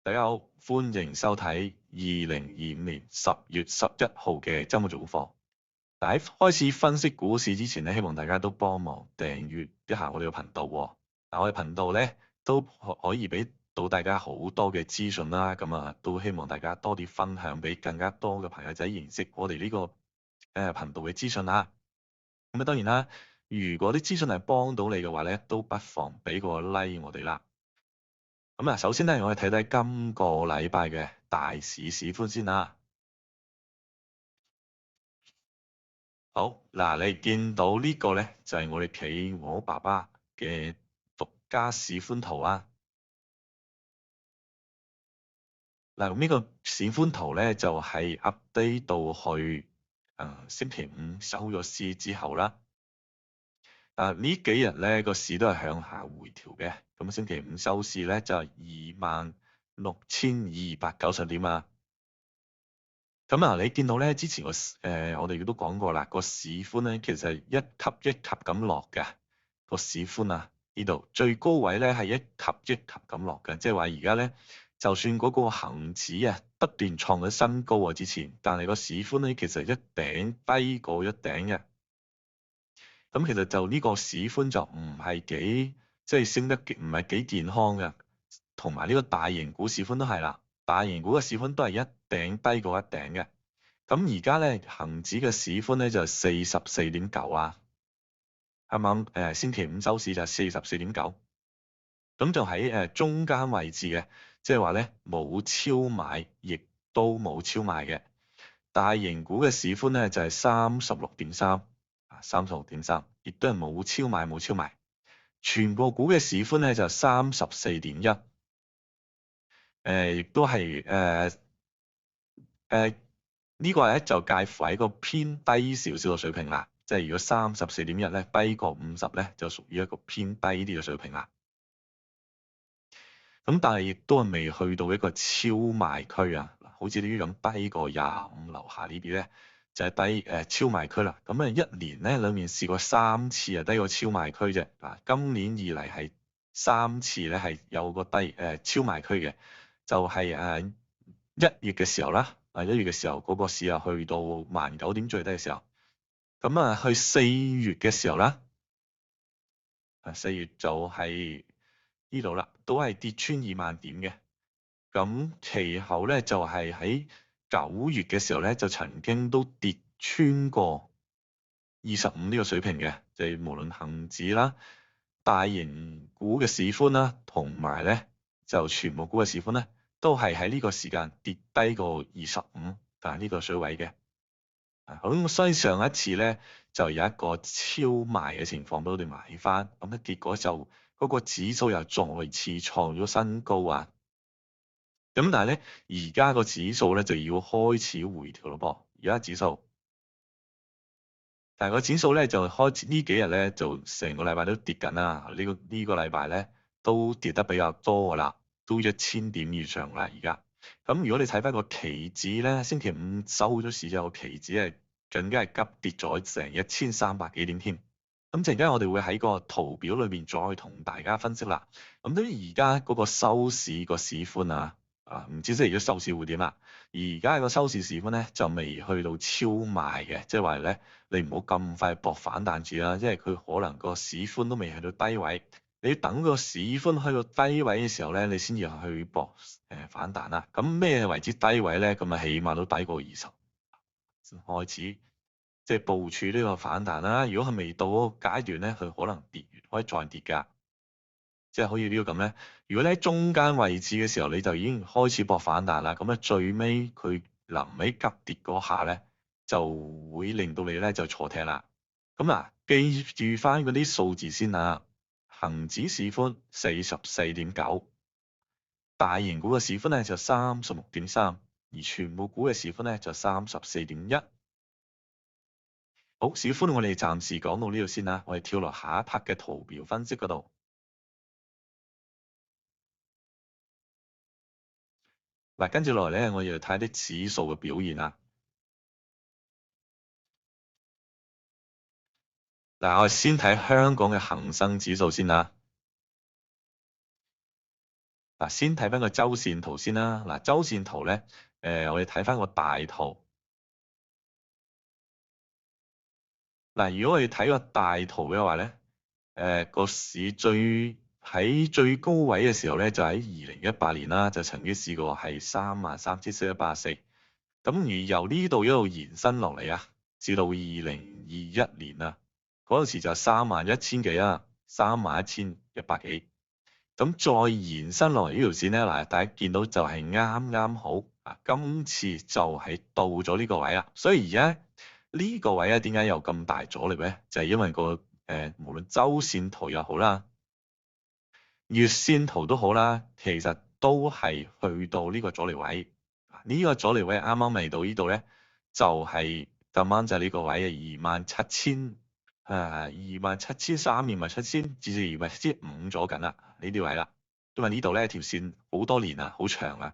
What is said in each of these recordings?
大家好，歡迎收睇2025年10月11號嘅週末早課。喺開始分析股市之前咧，希望大家都幫忙訂閱一下我哋嘅頻道喎。我哋頻道咧都可以俾到大家好多嘅資訊啦，咁都希望大家多啲分享俾更加多嘅朋友仔認識我哋呢個頻道嘅資訊啦。咁當然啦，如果啲資訊係幫到你嘅話咧，都不妨俾個 like 我哋啦。咁首先咧，我哋睇睇今個禮拜嘅大市市況先啦。好，嗱，你見到呢個咧就係我哋企鵝爸爸嘅獨家市況圖啊。嗱，呢個市況圖咧就係 update 到去星期五收咗市之後啦。呢幾日咧個市都係向下回調嘅，咁星期五收市咧就係26,290點啊。咁你見到咧之前我哋都講過啦，個市寬咧其實係一級一級咁落嘅，個市寬啊，呢度最高位咧係一級一級咁落嘅，即係話而家咧就算嗰個恆指啊不斷創咗新高啊之前，但係個市寬咧其實一頂低過一頂嘅。咁其實就呢個市寬就唔係幾即係升得唔係幾健康嘅，同埋呢個大型股市寬都係啦，大型股嘅市寬都係一頂低過一頂嘅。咁而家咧恆指嘅市寬咧就係44.9啊，啱啱星期五收市就係44.9，咁就喺中間位置嘅，即係話咧冇超買，亦都冇超賣嘅。大型股嘅市寬咧就係36.3。36.3，亦都係冇超買冇超賣。全部股嘅市寬咧就34.1，亦都係呢個咧就介乎喺個偏低少少嘅水平啦。即係如果34.1咧低過50咧，就屬於一個偏低啲嘅水平啦。咁但係亦都係未去到一個超賣區啊，好似呢啲咁低過25樓下呢啲咧。就係超賣區啦，咁一年咧裏面試過3次低過超賣區啫。今年以嚟係3次咧係有個超賣區嘅，就係1月嘅時候啦。1月嘅時候嗰個市啊去到19,000點最低嘅時候，咁去4月嘅時候啦，4月就係呢度啦，都係跌穿20,000點嘅。咁其後咧就係喺9月嘅時候咧，就曾經都跌穿過25呢個水平嘅，就係無論恆指啦、大型股嘅市寬啦，同埋咧就全部股嘅市寬咧，都係喺呢個時間跌低過25，但係呢個水位嘅。咁所以上一次咧就有一個超賣嘅情況俾我哋買翻，咁咧結果就嗰個指數又再次創咗新高啊！咁但係咧，而家個指數咧就要開始回調咯噃。而家指數，但係個指數咧就開始呢幾日咧就成個禮拜都跌緊啦。呢個禮拜咧都跌得比較多㗎啦，都1000點以上啦而家。咁如果你睇翻個期指咧，星期五收咗市之後，期指係更加係急跌咗成1300幾點添。咁陣間我哋會喺個圖表裏面再同大家分析啦。咁對於而家嗰個收市個市寬唔知即係如果收市會點啦？而家個收市市寬咧就未去到超賣嘅，即係話咧你唔好咁快搏反彈住啦，因為佢可能個市寬都未去到低位，你要等個市寬去到低位嘅時候咧，你先至去搏反彈啦。咁咩為之低位咧？咁起碼都低過20先開始即係部署呢個反彈啦。如果佢未到嗰個階段咧，佢可能跌完可以再跌㗎。即係好似呢個咁咧，如果你喺中間位置嘅時候，你就已經開始搏反彈啦。咁咧最尾佢臨尾急跌嗰下咧，就會令到你咧就坐艇啦。咁記住翻嗰啲數字先啊。恆指市寬44.9，大型股嘅市寬咧就36.3，而全部股嘅市寬咧就34.1。好，市寬我哋暫時講到呢度先啦，我哋跳落下一 part 嘅圖表分析嗰度。嗱，跟住落嚟咧，我要睇啲指數嘅表現啦。嗱，我哋先睇香港嘅恒生指數先啦。嗱，先睇翻個周線圖先啦。嗱，周線圖咧，我哋睇翻個大圖。嗱，如果我哋睇個大圖嘅話咧，個市喺最高位嘅時候咧，就喺2018年啦，就曾經試過係33,484。咁而由呢度一路延伸落嚟啊，至到2021年啊，嗰陣時就31,000幾啊，31,100幾。咁再延伸落嚟呢條線咧，嗱，大家見到就係啱啱好啊，今次就係到咗呢個位啦。所以而家呢個位咧，點解有咁大阻力咧？就係因為無論周線圖又好啦，月線圖都好啦，其實都係去到呢個阻力位。呢個阻力位啱啱嚟到呢度咧，就係咁啱就係呢個位嘅27,000。27,300、27,000至27,500咗緊啦，呢啲位啦。因為呢度咧條線好多年啊，好長啊。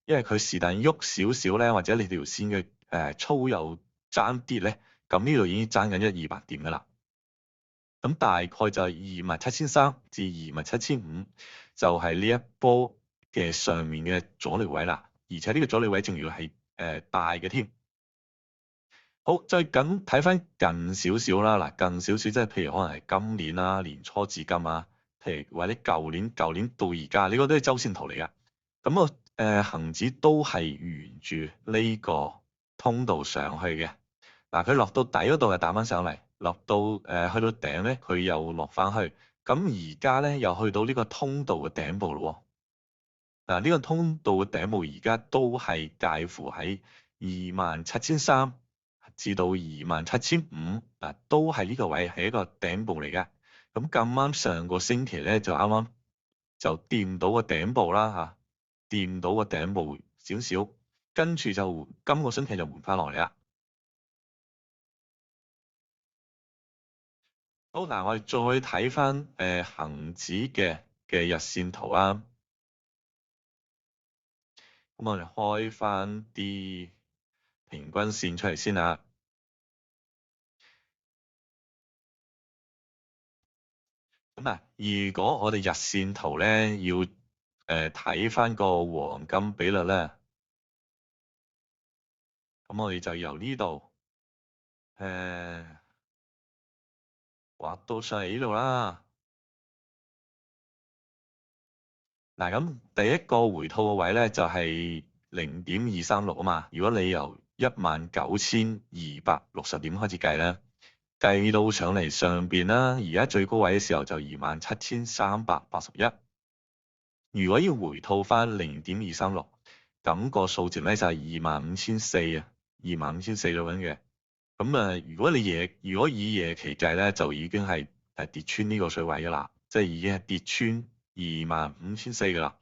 因為佢是但喐少少咧，或者你條線嘅粗又爭啲咧，咁呢度已經爭緊100-200點噶啦。咁大概就係27,300至27,500，就係呢一波嘅上面嘅阻力位啦。而且呢個阻力位仲要係大嘅添。好，再咁睇翻近少少啦，嗱，近少少即係譬如可能係今年啦，年初至今啊，譬如或者舊年到而家，呢個都係周線圖嚟噶。咁個恆指都係沿住呢個通道上去嘅。嗱，佢落到底嗰度就彈翻上嚟，落到去到頂咧，佢又落翻去。咁而家咧又去到呢個通道嘅頂部咯喎。嗱，呢個通道嘅頂部而家都係介乎喺27,300至到27,500，嗱，都係呢個位係一個頂部嚟嘅。咁咁啱上個星期咧就啱啱就掂到個頂部啦嚇，掂到個頂部少少，跟住就今個星期就換翻落嚟啦。好，嗱，我哋再睇翻恆指嘅日線圖啊。咁我哋開翻啲平均線出嚟先啦。咁啊，如果我哋日線圖咧要睇翻個黃金比率咧，咁我哋就由呢度畫到上嚟呢度啦。嗱，咁第一個回吐嘅位咧就係0.236啊嘛。如果你由19,260點開始計咧，計到上嚟上邊啦，而家最高位嘅時候就27,381。如果要回吐翻0.236，咁個數字咧就係25,400啊，25,400度樣嘅。咁啊，如果以夜期計咧，就已經係跌穿呢個水位噶啦，即係已經係跌穿25,400噶啦。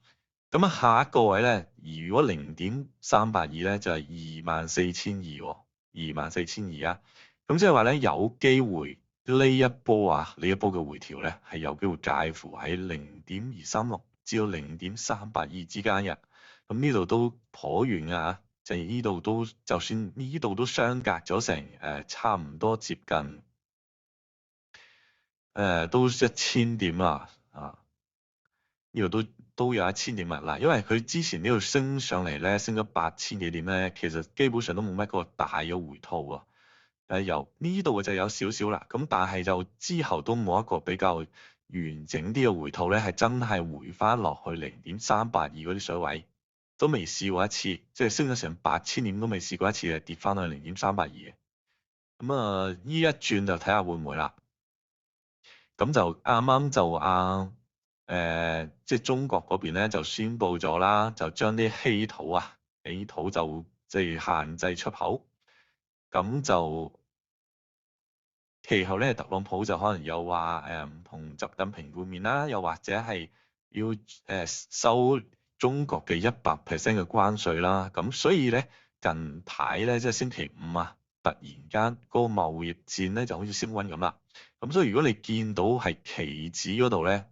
咁啊，下一個位咧，如果0.382咧，就係24,200喎，24,200啊。咁即係話咧，有機會呢一波嘅回調咧，係有機會介乎喺0.236至到0.382之間嘅。咁呢度都頗遠啊，就係呢度都就算呢度都相隔咗成差唔多接近都1000點啦啊！呢度都有1000點啊嗱，因為佢之前呢度升上嚟咧，升咗8000幾點咧，其實基本上都冇乜個大嘅回吐啊。由呢度就有少少啦，咁但係就之後都冇一個比較完整啲嘅回吐咧，係真係回翻落去0.382嗰啲水位，都未試過一次，即係升咗成8000點都未試過一次係跌翻去0.382嘅。咁啊，呢一轉就睇下會唔會啦。咁就啱啱就即係中國嗰邊咧就宣布咗啦，就將啲稀土就即係限制出口。咁就其後咧，特朗普就可能又話唔同習近平會面啦，又或者係要收中國嘅100% 嘅關稅啦。咁所以咧近排咧即係星期五啊，突然間個貿易戰咧就好似升溫咁啦。咁所以如果你見到係期指嗰度咧，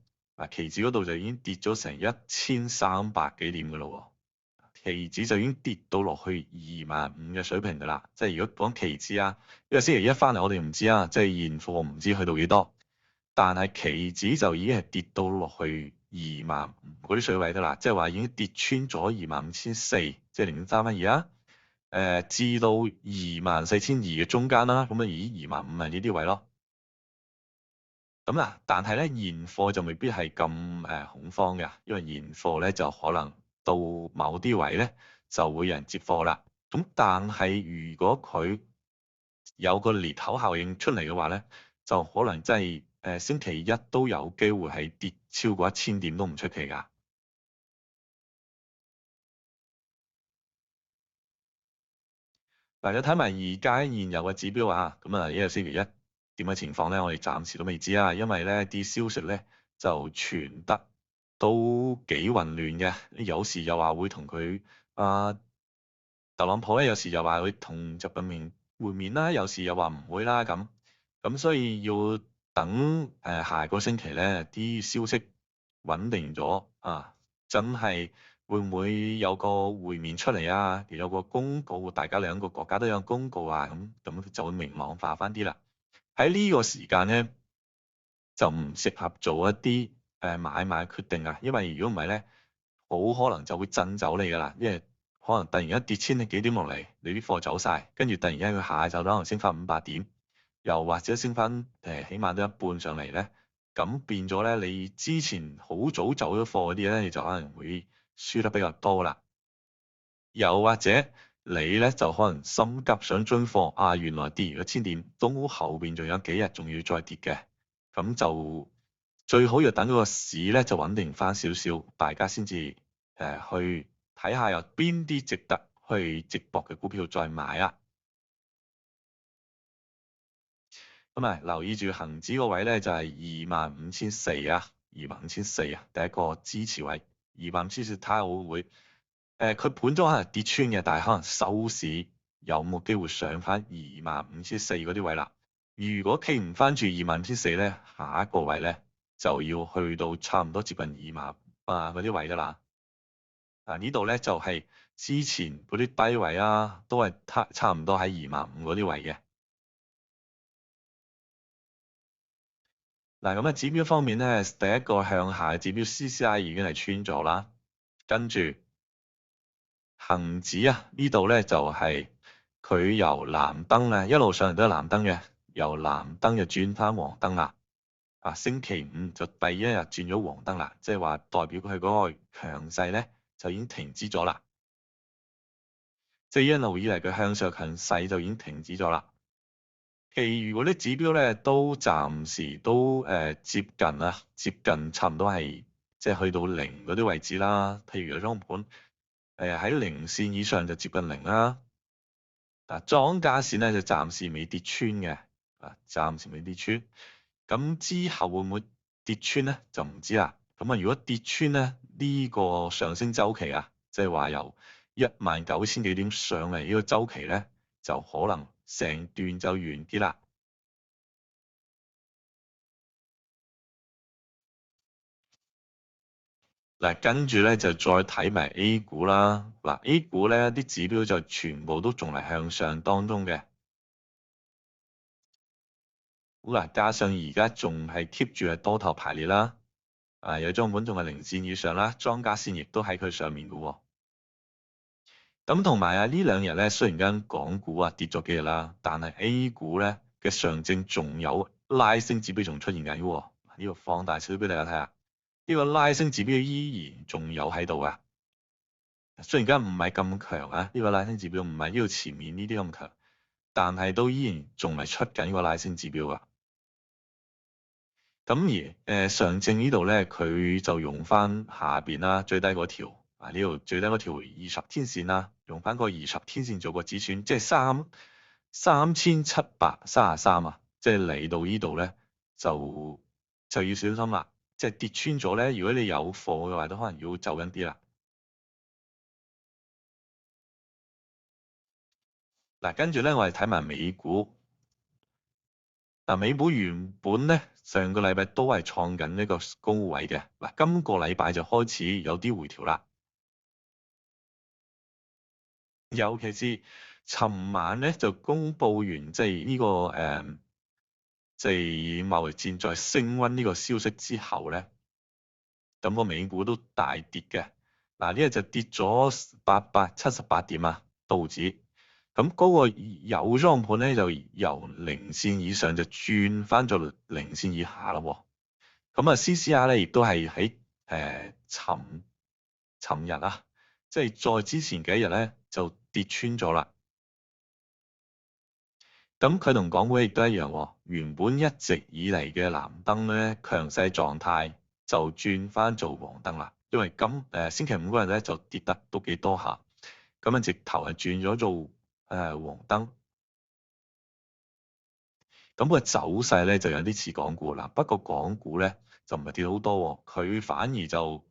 期指嗰度就已經跌咗成1300幾點㗎咯喎。期指就已經跌到落去25,000嘅水平㗎啦，即係如果講期指啊，因為星期一翻嚟我哋唔知啊，即係現貨唔知去到幾多，但係期指就已經係跌到落去25,000嗰啲水位得啦，即係話已經跌穿咗25,400，即係0.32啊。至到24,200嘅中間啦，咁啊以25,000係呢啲位咯。咁嗱，但係咧現貨就未必係咁恐慌嘅，因為現貨咧就可能到某啲位咧就會有人接貨啦。咁但係如果佢有個裂口效應出嚟嘅話咧，就可能真係星期一都有機會係跌超過1000點都唔出奇㗎。嗱，你睇埋而家現有嘅指標啊，咁啊，呢個星期一點嘅情況咧，我哋暫時都未知啊，因為咧啲消息咧就傳得都幾混亂嘅，有時又話會同佢特朗普咧，有時又話會同習近平會面啦，有時又話唔會啦咁所以要等下個星期咧啲消息穩定咗啊，真係會唔會有個會面出嚟啊？有個公告，大家兩個國家都有公告啊，咁就會明朗化翻啲啦。喺呢個時間咧就唔適合做一啲買賣決定啊，因為如果唔係咧，好可能就會震走你噶啦，因為可能突然間跌千幾點落嚟，你啲貨走晒，跟住突然間佢下晝可能升翻500點，又或者升翻起碼都一半上嚟咧，咁變咗咧，你之前好早走咗貨嗰啲咧，你就可能會輸得比較多啦。又或者你咧就可能心急想追貨啊，原來跌完1000點，都後邊仲有幾日仲要再跌嘅，咁就最好要等嗰個市咧就穩定翻少少，大家先至去睇下有邊啲值得去直博嘅股票再買啊。咁啊，留意住恒指個位咧就係25,400啊，25,400啊，第一個支持位25,400，睇下會唔會佢盤中可能跌穿嘅，但係可能收市有冇機會上翻25,400嗰啲位啦。如果企唔翻住25,400咧，下一個位咧就要去到差唔多接近20000嗰啲位噶啦。呢度咧就係之前嗰啲低位啊，都係差唔多喺25,000嗰啲位嘅。嗱，咁啊指標方面咧，第一個向下嘅指標 CCI 已經係穿咗啦，跟住恒指啊呢度咧就係佢由藍燈咧一路上嚟都係藍燈嘅，由藍燈就轉翻黃燈啦。星期五就第一日轉咗黃燈啦，即係話代表佢嗰個強勢咧就已經停止咗啦，即係一路以嚟佢向上強勢就已經停止咗啦。其餘嗰啲指標咧都暫時都接近啊，接近差唔多係即係去到零嗰啲位置啦。譬如有張盤喺零線以上就接近零啦。莊家線咧就暫時未跌穿嘅，暫時未跌穿。咁之後會唔會跌穿咧就唔知啦。咁啊，如果跌穿咧呢個上升週期啊，即係話由19,000幾點上嚟呢個週期咧，就可能成段就完結啦。嗱，跟住咧就再睇埋 A 股啦。嗱，A 股咧啲指標就全部都仲係向上當中嘅。好啦，加上而家仲係 keep 住係多頭排列啦。有張盤仲係零線以上啦，莊家線亦都喺佢上面嘅喎。咁同埋呢兩日咧，雖然間港股跌咗幾日啦，但係 A 股咧嘅上證仲有拉升指標仲出現緊喎。呢個放大少少俾大家睇下，呢個拉升指標依然仲有喺度啊。雖然間唔係咁強啊，呢個拉升指標唔係呢度前面呢啲咁強，但係都依然仲係出緊呢個拉升指標啊。咁而上證呢度咧，佢就用翻下邊啦，最低嗰條呢度最低嗰條20天線啦，用翻個20天線做個止損，即係3,733啊，即係嚟到呢度咧就要小心啦，即係跌穿咗咧，如果你有貨嘅話，都可能要走緊啲啦。嗱，跟住咧，我哋睇埋美股。嗱，美股原本咧上個禮拜都係創緊呢個高位嘅，嗱，今個禮拜就開始有啲回調啦。尤其是尋晚咧就公佈完即係呢個即係貿易戰再升溫呢個消息之後咧，咁個美股都大跌嘅。嗱，呢日就跌咗878點啊，道指。咁嗰個有莊盤咧就由零線以上就轉翻咗零線以下啦喎。咁啊 CCR 咧亦都係喺尋日啊，即係再之前幾日咧就跌穿咗啦。咁佢同港股亦都一樣喎，原本一直以嚟嘅藍燈咧強勢狀態就轉翻做黃燈啦，因為星期五嗰日咧就跌得都幾多下，咁啊直頭係轉咗做黃燈。咁個走勢咧就有啲似港股啦，不過港股咧就唔係跌好多喎，佢反而就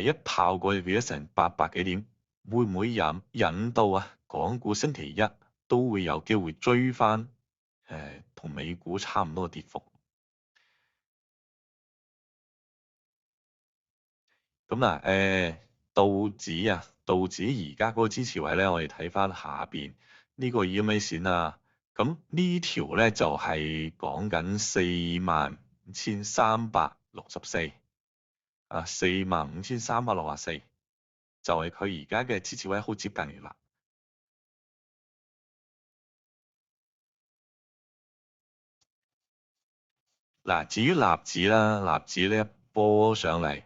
一炮過去跌咗成800幾點，會唔會引到啊港股星期一都會有機會追翻同美股差唔多嘅跌幅？咁嗱道指而家嗰個支持位咧，我哋睇翻下邊呢個 EMA 線啊，咁呢條咧就係講緊45,364啊，45,364就係佢而家嘅支持位，好接近嘅啦。嗱，至於納指啦，納指呢一波上嚟，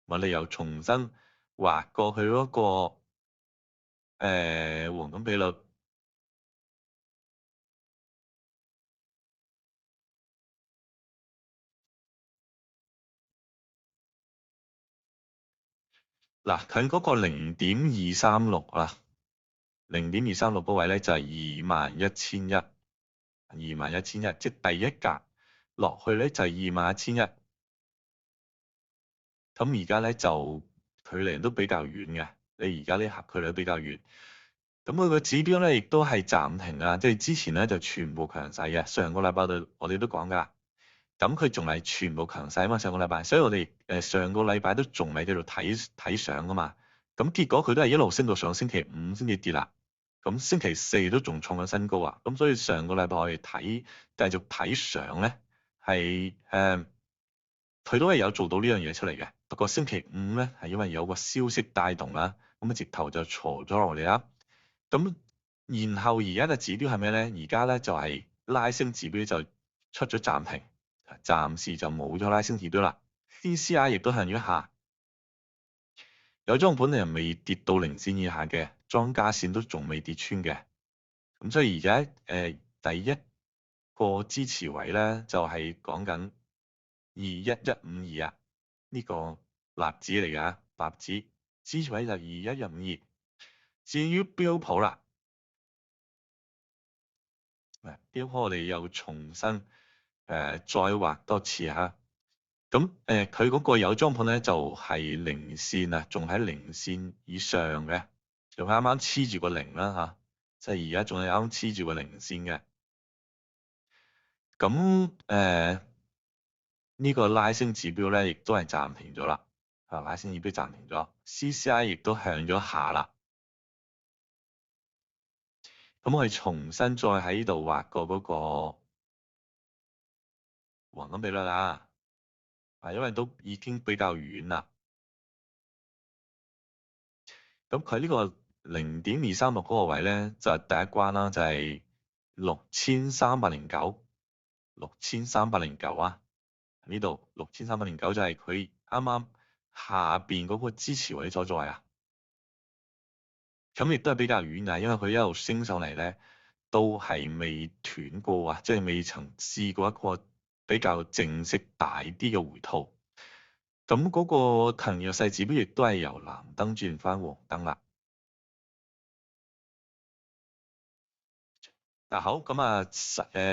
我哋又重新劃過去嗰個黃金比率。嗱，近嗰個0.236啦，0.236嗰位咧就係21,100，21,100，即係第一格落去咧就係21,100。咁而家咧就距離都比較遠嘅，你而家呢刻距離都比較遠。咁佢個指標咧亦都係暫停啊，即係之前咧就全部強勢嘅，上個禮拜我哋都講㗎。咁佢仲係全部強勢啊嘛，上個禮拜，所以我哋上個禮拜都仲未叫做睇相㗎嘛。咁結果佢都係一路升到上星期五先至跌啦。咁星期四都仲創緊新高啊。咁所以上個禮拜我哋繼續睇相咧，係佢都係有做到呢樣嘢出嚟嘅。不過星期五咧係因為有個消息帶動啦，咁啊直頭就挫咗落嚟啦。咁然後而家嘅指標係咩咧？而家咧就係拉升指標就出咗暫停。暫時就冇咗拉升指標啦。CCI 亦都向咗下，有莊盤又未跌到零線以下嘅，莊家線都仲未跌穿嘅。咁所以而家第一個支持位咧就係講緊21,152啊，呢個納指嚟㗎，納指支持位就21,152。至於標普啦，標普我哋又重新再畫多次嚇。咁佢嗰個有莊盤咧就係零線啊，仲喺零線以上嘅，仲啱啱黐住個零啦嚇，即係而家仲係啱啱黐住個零線嘅。咁呢個拉升指標咧，亦都係暫停咗啦，拉升指標暫停咗，CCI 亦都向咗下啦。咁我哋重新再喺呢度畫個嗰個黃金比率啦，因為都已經比較遠啦。咁佢呢個0.236嗰個位咧，就係第一關啦，就係6,309，6,309啊，呢度6,309就係佢啱啱下邊嗰個支持位所在啊。咁亦都係比較遠啊，因為佢一路升上嚟咧，都係未斷過啊，即係未曾試過一個比較正式大啲嘅回吐。咁嗰個強弱勢指標亦都係由藍燈轉翻黃燈啦。嗱好，咁啊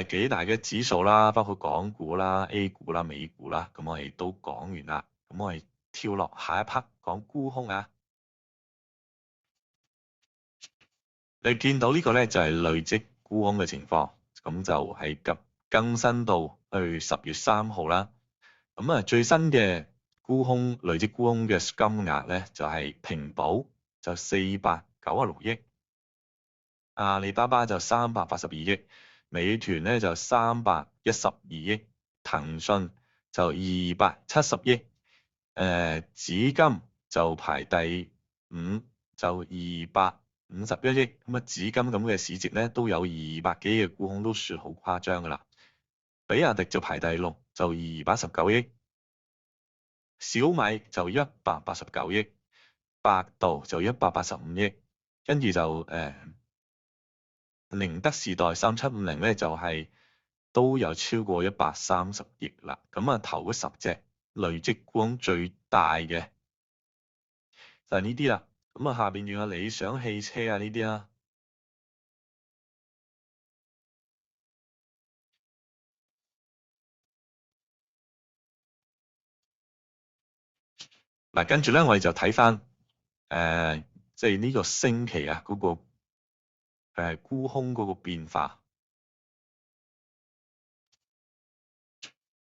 幾大嘅指數啦，包括港股啦、A 股啦、美股啦，咁我哋都講完啦。咁我哋跳落下一 part 講沽空啊。你見到呢個咧就係累積沽空嘅情況，咁就係更新到去10月3號啦。咁啊最新嘅累積沽空嘅金額咧就係平保就496億，阿里巴巴就382億，美團咧就312億，騰訊就270億，紫金就排第5，就251億。咁啊，紫金咁嘅市值咧都有200幾億嘅沽空，都算好誇張噶啦。比亞迪就排第6，就219億。小米就189億，百度就185億，跟住就寧德時代3750咧就都有超過130億啦。咁啊，頭嗰10隻累積沽空最大嘅就係呢啲啦。咁啊，下邊仲有理想汽車啊呢啲啦。嗱，跟住咧我哋就睇翻即係呢個星期啊嗰個沽空嗰個變化。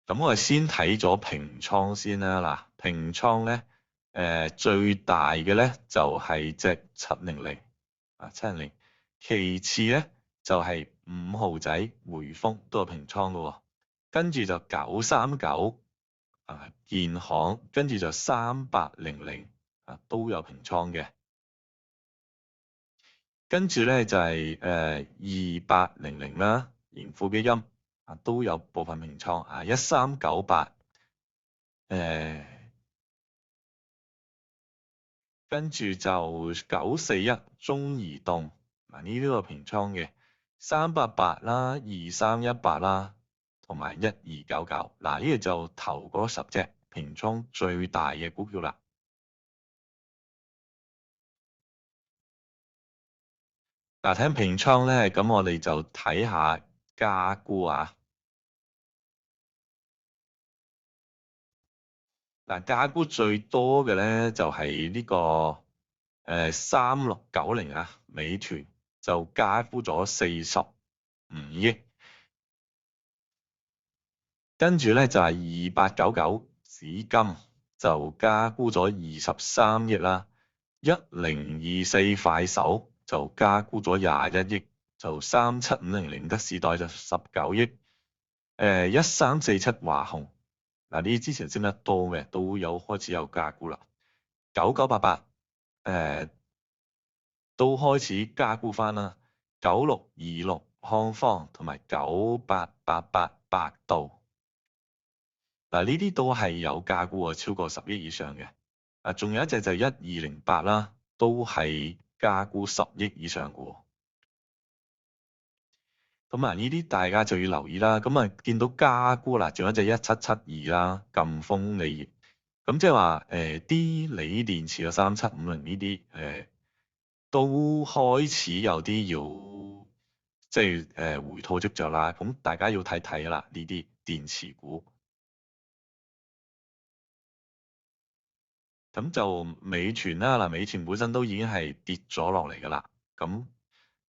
咁我哋先睇咗平倉先啦。嗱，平倉咧最大嘅咧就係隻700啊700，其次咧就係5號仔匯豐都有平倉嘅喎，跟住就939建行，跟住就3800都有平倉嘅，跟住咧就係2800啦，盈富基金都有部分平倉1398跟住就941中移動呢啲都有平倉嘅，388啦、2318啦，同埋1299。嗱，呢個就頭嗰10隻平倉最大嘅股票啦。嗱，睇平倉咧，咁我哋就睇下加沽啊。嗱，加沽最多嘅咧就係呢個3690美團就加沽咗45億，跟住咧就係2899紫金就加沽咗23億啦，1024快手就加沽咗21億，就3750寧德時代就19億，1347華虹。嗱，呢啲之前升得多嘅都開始有加沽啦，9988都開始加沽翻啦，9626康方同埋9888百度，嗱，呢啲都係有加沽啊，超過10億以上嘅。仲有一隻就1208啦，都係加沽10億以上嘅喎。咁啊，呢啲大家就要留意啦。咁啊，見到加沽啦，仲有一隻1772啦，贛鋒鋰業。咁即係話啲鋰電池嘅3750呢啲都開始有啲要即係回吐跡象啦。咁大家要睇睇啦，呢啲電池股。咁就美團啦，嗱，美團本身都已經係跌咗落嚟㗎啦。咁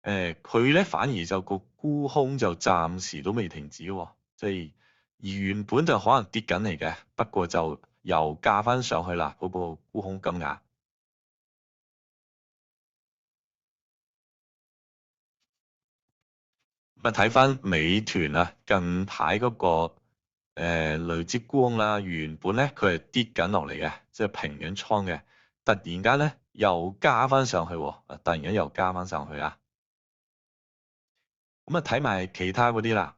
佢咧反而就個沽空就暫時都未停止喎，即係原本就可能跌緊嚟嘅，不過就又加翻上去啦，嗰個沽空金額。咁啊，睇翻美團啊，近排嗰個累積沽空啦，原本咧佢係跌緊落嚟嘅，即係平緊倉嘅，突然間咧又加翻上去喎，突然間又加翻上去啊！咁啊，睇埋其他嗰啲啦。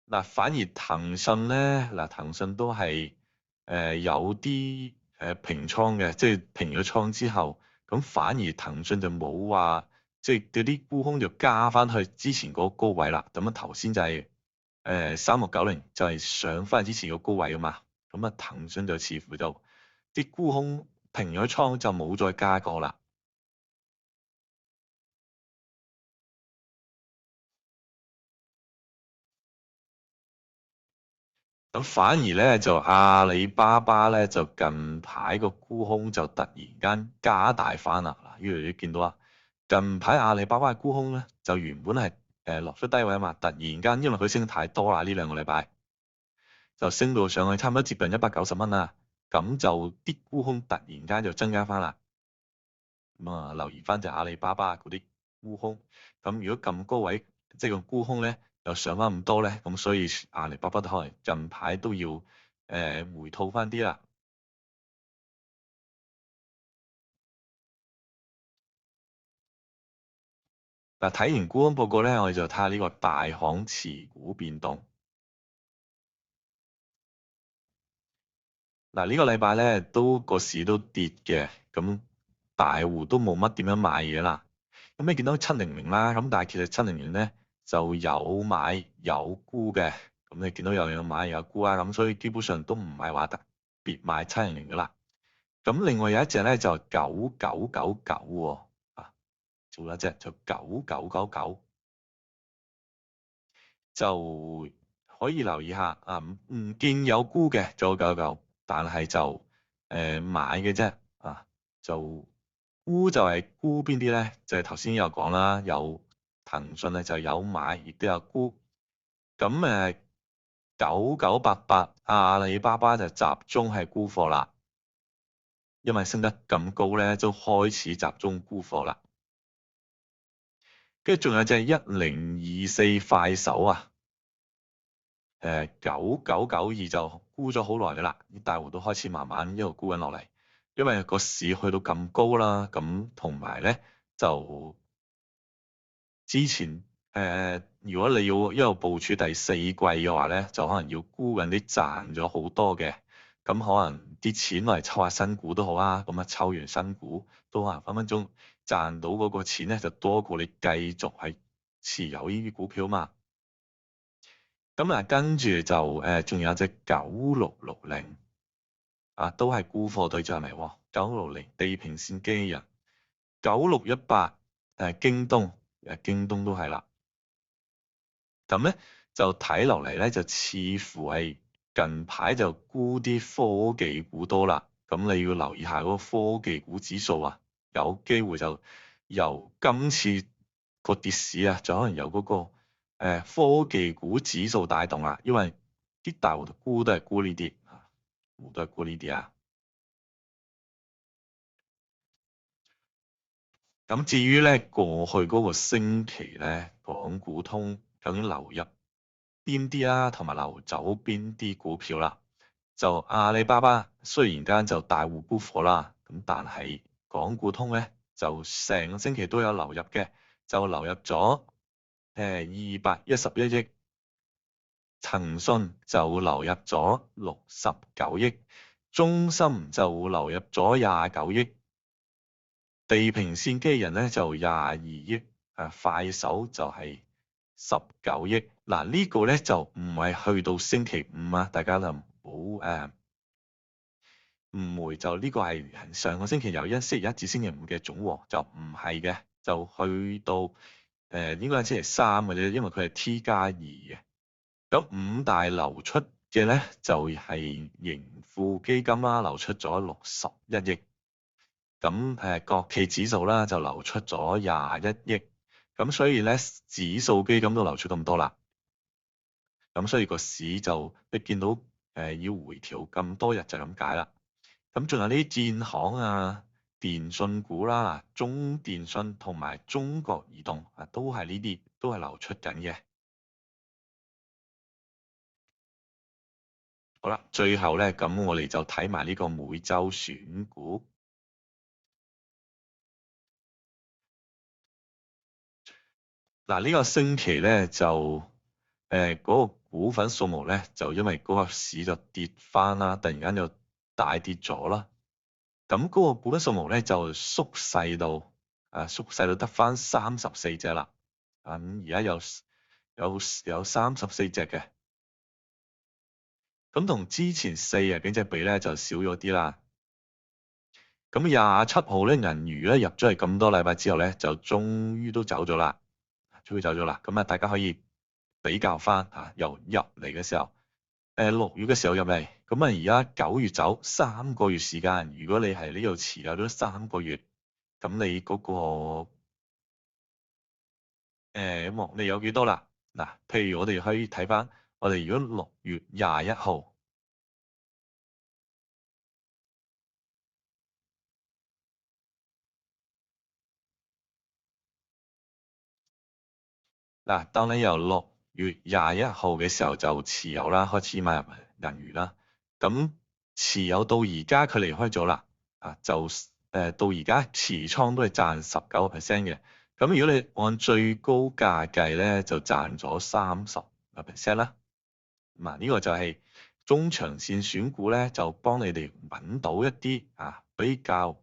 嗱，反而騰訊咧，嗱，騰訊都係有啲平倉嘅，即係平咗倉之後，咁反而騰訊就冇話，即係嗰啲沽空就加翻去之前嗰個高位啦。咁啊，頭先就係3690就係上翻之前個高位啊嘛。咁啊，騰訊就似乎就啲沽空平咗倉就冇再加過啦。咁反而咧就阿里巴巴咧就近排個沽空就突然間加大翻啦。嗱，呢度你見到啊，近排阿里巴巴嘅沽空咧就原本係落咗低位啊嘛，突然間因為佢升得太多啦，呢2個禮拜就升到上去差唔多接近190蚊啦，咁就啲沽空突然間就增加翻啦。咁啊留意翻隻阿里巴巴嗰啲沽空。咁如果咁高位，即係個沽空咧又上翻咁多咧，咁所以阿里巴巴都可能近排都要回吐翻啲啦。嗱，睇完沽空報告咧，我哋就睇下呢個大行持股變動。嗱，呢個禮拜咧都個市都跌嘅，咁大戶都冇乜點樣買嘢啦。咁你見到700啦，咁但係其實700咧就有買有沽嘅，咁你見到有買有沽啊，咁所以基本上都唔係話特別買700噶啦。咁另外有一隻咧就9999喎，啊，做一隻就9999，就可以留意下啊，唔見有沽嘅999，但係就買嘅啫啊，就沽就係沽邊啲咧？就係頭先有講啦，有騰訊咧就有買，亦都有沽。咁9988阿里巴巴就集中係沽貨啦，因為升得咁高咧，都開始集中沽貨啦。跟住仲有隻1024快手啊。9992就沽咗好耐噶啦，啲大戶都開始慢慢一路沽緊落嚟，因為個市去到咁高啦，咁同埋咧就之前如果你要一路部署第四季嘅話咧，就可能要沽緊啲賺咗好多嘅，咁可能啲錢嚟抽下新股都好啊，咁啊抽完新股都可能分分鐘賺到嗰個錢咧，就多過你繼續係持有呢啲股票嘛。咁啊，跟住就仲有隻9660啊，都係沽貨對象嚟喎。9660地平線機器人，9618京東，京東都係啦。咁咧就睇落嚟咧，就似乎係近排就沽啲科技股多啦。咁你要留意下嗰個科技股指數啊，有機會就由今次個跌市啊，就可能由嗰個科技股指數帶動啦，因為啲大戶沽都係沽呢啲啊，都係沽呢啲啊。咁至於咧過去嗰個星期咧，港股通究竟流入邊啲啊，同埋流走邊啲股票啦？就阿里巴巴雖然間就大戶沽貨啦，咁但係港股通咧就成個星期都有流入嘅，就流入咗211億，騰訊就流入咗69億，中芯就流入咗29億，地平線機人咧就22億，快手就係19億。嗱，呢個咧就唔係去到星期五啊，大家就唔好誤會，就呢個係上個星期由星期一至星期五嘅總和，就唔係嘅，就去到應該係星期三嘅啫，因為佢係 T+2嘅。咁五大流出嘅咧就係盈富基金啦，流出咗61億。咁國企指數啦就流出咗21億。咁所以咧指數基金都流出咁多啦。咁所以個市就你見到要回調咁多日就咁解啦。咁仲有啲建行啊、電信股啦、中電信同埋中國移動啊，都係呢啲都係流出緊嘅。好啦，最後咧，咁我哋就睇埋呢個每週選股。嗱，呢個星期咧就嗰個股份數目咧，就因為嗰個市就跌翻啦，突然間就大跌咗啦。咁嗰個股份數目咧就縮細到得翻34隻啦。咁而家有34隻嘅。咁同之前4日幾隻比咧就少咗啲啦。咁27號咧銀娛咧入咗嚟咁多禮拜之後咧，就終於都走咗啦，咁啊，大家可以比較翻嚇，由入嚟嘅時候，6月嘅時候入嚟，咁啊而家9月走3個月時間，如果你係呢度持有咗3個月，咁你嗰個你有幾多啦？嗱，譬如我哋可以睇翻，我哋如果6月21號。嗱，當你由6月21號嘅時候就持有啦，開始買入銀娛啦，咁持有到而家佢離開咗啦，就到而家持倉都係賺19% 嘅，咁如果你按最高價計咧，就賺咗30% 啦。呢個就係中長線選股咧，就幫你哋揾到一啲比較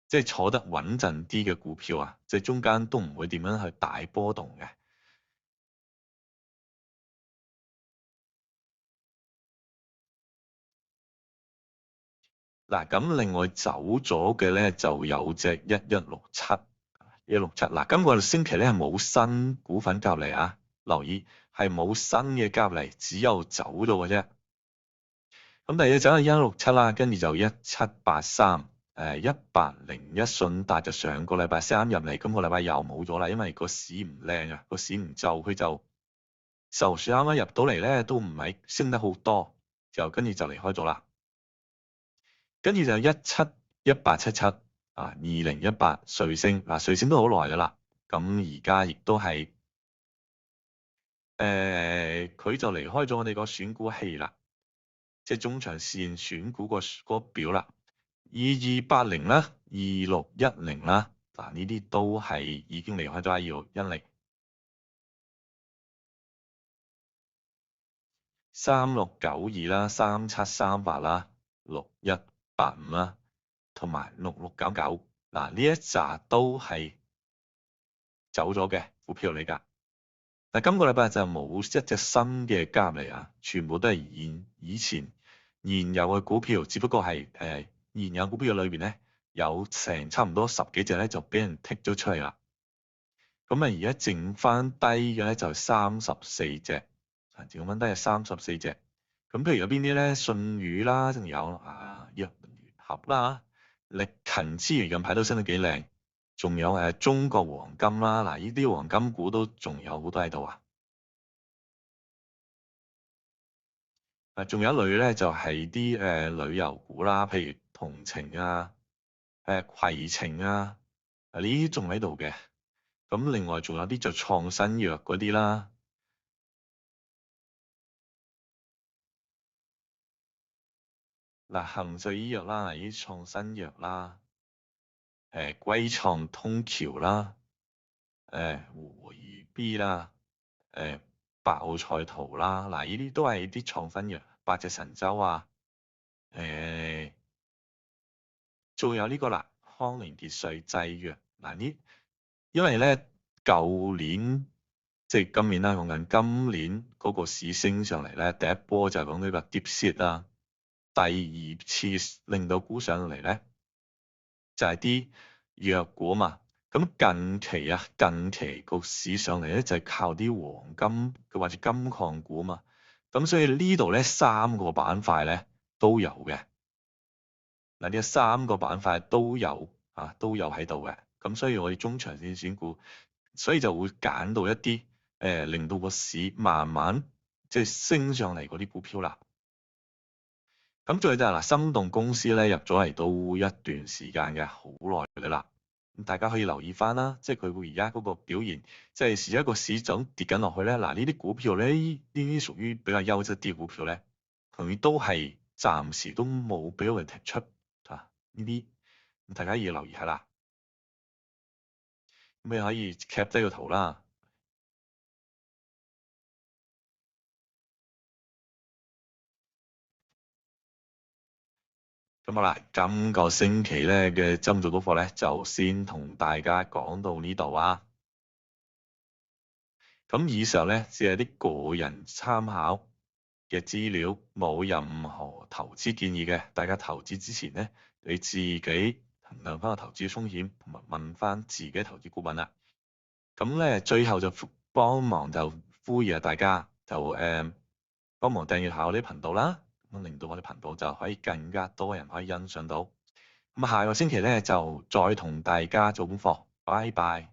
即係坐得穩陣啲嘅股票啊，即係中間都唔會點樣去大波動嘅。嗱，咁另外走咗嘅咧就有隻1167嗱，今個星期咧係冇新股份夾嚟啊，留意係冇新嘅夾嚟，只有走咗嘅啫。咁第二隻就係1167啦，跟住就1783，1801信達就上個禮拜三入嚟，今個禮拜又冇咗啦，因為個市唔靚啊，個市唔就佢就算啱啱入到嚟咧，都唔係升得好多，跟住就離開咗啦。跟住就18772018瑞聲瑞聲都好耐噶啦，咁而家亦都係佢就離開咗我哋個選股器啦，即係中長線選股個表啦，2280啦，2610啦，呢啲都係已經離開咗2610。3692啦，3738啦，6185啦，同埋6699呢一紮都係走咗嘅股票嚟㗎。但今個禮拜就冇一隻新嘅加入嚟啊，全部都係以前現有嘅股票，只不過係現有股票裏邊咧有成差唔多10幾隻咧就俾人剔咗出嚟啦。咁而家剩翻低嘅咧就34隻，剩翻低係34隻。咁譬如有邊啲咧？信宇啦，仲有藥合啦，力勤資源近排都升得幾靚，仲有中國黃金啦，呢啲黃金股都仲有好多喺度啊。仲有一類咧就係啲旅遊股啦，譬如同程攜程呢啲仲喺度嘅。咁另外仲有啲就創新藥嗰啲啦。恒瑞醫藥啦，呢啲創新藥啦，歸創通橋啦，和宜 B 啦，爆菜圖啦，呢啲都係啲創新藥，百隻神州仲有呢個啦，康寧傑瑞製藥因為咧舊年即係今年啦，講緊今年嗰個市升上嚟咧，第一波就係講呢個 DeepSeek 啦，第二次令到股上嚟咧就係啲藥股啊嘛。咁近期個市上嚟咧就係靠啲黃金或者金礦股啊嘛。咁所以呢度咧3個板塊咧都有嘅。呢3個板塊都有喺度嘅。咁所以我哋中長線選股，所以就會揀到一啲令到個市慢慢即係升上嚟嗰啲股票啦。咁再就係心動公司咧入咗嚟都一段時間嘅，好耐嘅啦。咁大家可以留意翻啦，即係佢會而家嗰個表現，即係一個市種跌緊落去咧。呢啲股票咧，呢啲屬於比較優質啲嘅股票咧，佢都係暫時都冇俾我哋踢出呢啲，咁大家要留意下啦。咁你可以 cap 低個圖啦。咁好啦，今個星期咧嘅針做到貨咧，就先同大家講到呢度啊。咁以上咧只係啲個人參考嘅資料，冇任何投資建議嘅。大家投資之前咧，你自己衡量翻個投資風險，同埋問翻自己投資股份啦。咁咧最後就幫忙就呼籲大家就幫忙訂閱下我啲頻道啦，咁令到我哋頻道就可以更加多人可以欣賞到。咁下個星期咧就再同大家做功課，拜拜。